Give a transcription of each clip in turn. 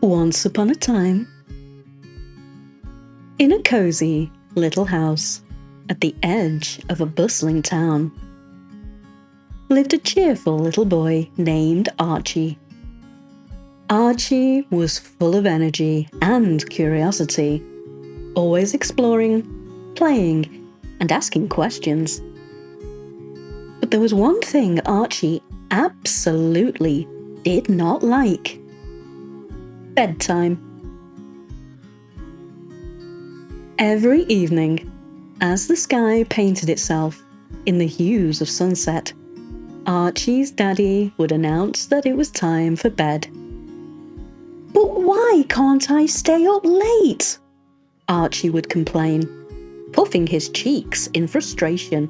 Once upon a time, in a cozy little house at the edge of a bustling town, lived a cheerful little boy named Archie. Archie was full of energy and curiosity, always exploring, playing, and asking questions. But there was one thing Archie absolutely did not like: bedtime. Every evening, as the sky painted itself in the hues of sunset, Archie's daddy would announce that it was time for bed. "But why can't I stay up late?" Archie would complain, puffing his cheeks in frustration.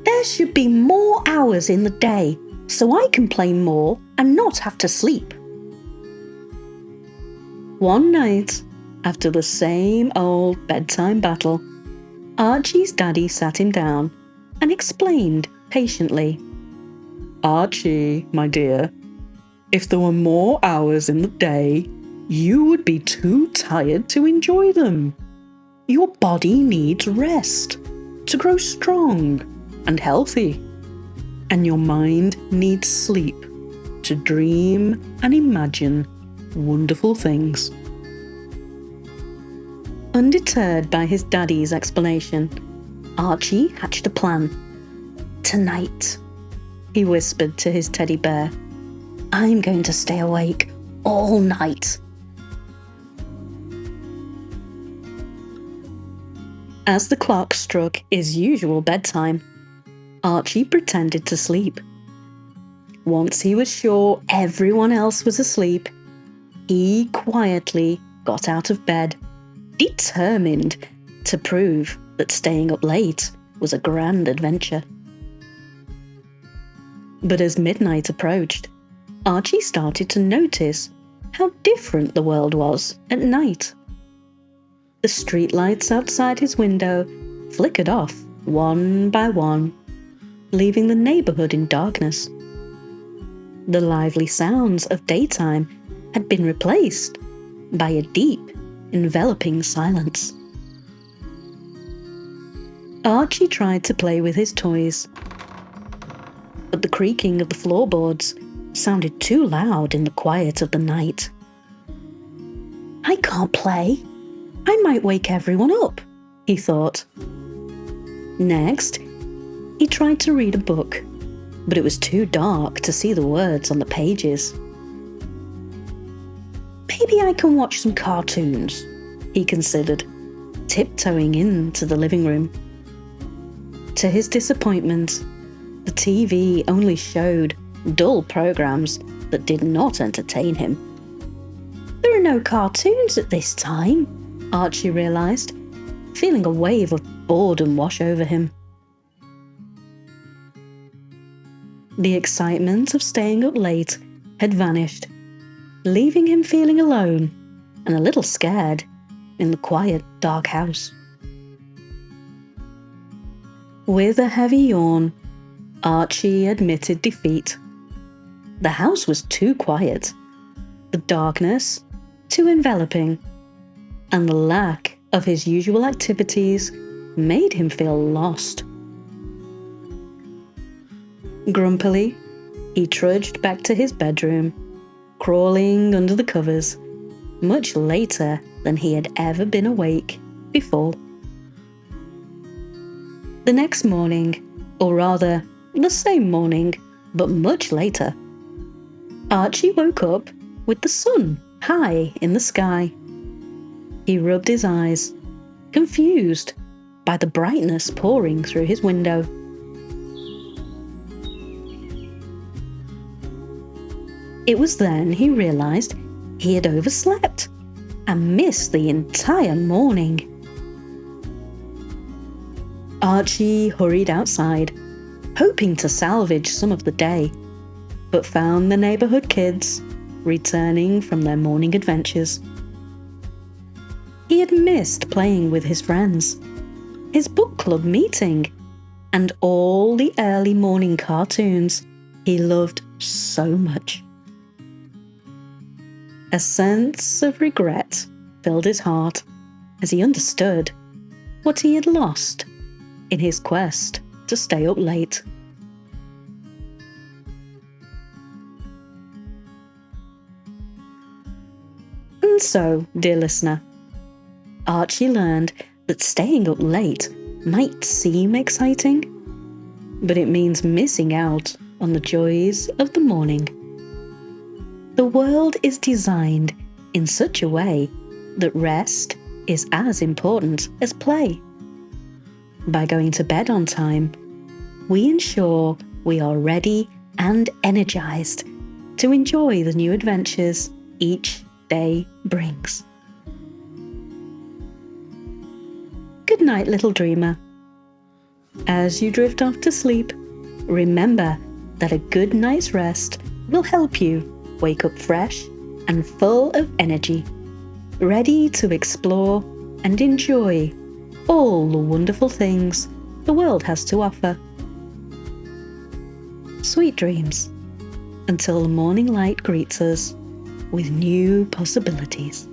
"There should be more hours in the day, so I can play more and not have to sleep." One night, after the same old bedtime battle, Archie's daddy sat him down and explained patiently. "Archie, my dear, if there were more hours in the day, you would be too tired to enjoy them. Your body needs rest to grow strong and healthy, and your mind needs sleep to dream and imagine wonderful things." Undeterred by his daddy's explanation, Archie hatched a plan. "Tonight," he whispered to his teddy bear, "I'm going to stay awake all night." As the clock struck his usual bedtime, Archie pretended to sleep. Once he was sure everyone else was asleep, he quietly got out of bed, determined to prove that staying up late was a grand adventure. But as midnight approached, Archie started to notice how different the world was at night. The streetlights outside his window flickered off one by one, leaving the neighborhood in darkness. The lively sounds of daytime had been replaced by a deep, enveloping silence. Archie tried to play with his toys, but the creaking of the floorboards sounded too loud in the quiet of the night. "I can't play. I might wake everyone up," he thought. Next, he tried to read a book, but it was too dark to see the words on the pages. "Maybe I can watch some cartoons," he considered, tiptoeing into the living room. To his disappointment, the TV only showed dull programs that did not entertain him. "There are no cartoons at this time," Archie realized, feeling a wave of boredom wash over him. The excitement of staying up late had vanished, leaving him feeling alone and a little scared in the quiet, dark house. With a heavy yawn, Archie admitted defeat. The house was too quiet, the darkness too enveloping, and the lack of his usual activities made him feel lost. Grumpily, he trudged back to his bedroom, crawling under the covers, much later than he had ever been awake before. The next morning, or rather, the same morning, but much later, Archie woke up with the sun high in the sky. He rubbed his eyes, confused by the brightness pouring through his window. It was then he realized he had overslept and missed the entire morning. Archie hurried outside, hoping to salvage some of the day, but found the neighborhood kids returning from their morning adventures. He had missed playing with his friends, his book club meeting, and all the early morning cartoons he loved so much. A sense of regret filled his heart as he understood what he had lost in his quest to stay up late. And so, dear listener, Archie learned that staying up late might seem exciting, but it means missing out on the joys of the morning. The world is designed in such a way that rest is as important as play. By going to bed on time, we ensure we are ready and energized to enjoy the new adventures each day brings. Good night, little dreamer. As you drift off to sleep, remember that a good night's rest will help you wake up fresh and full of energy, ready to explore and enjoy all the wonderful things the world has to offer. Sweet dreams, until the morning light greets us with new possibilities.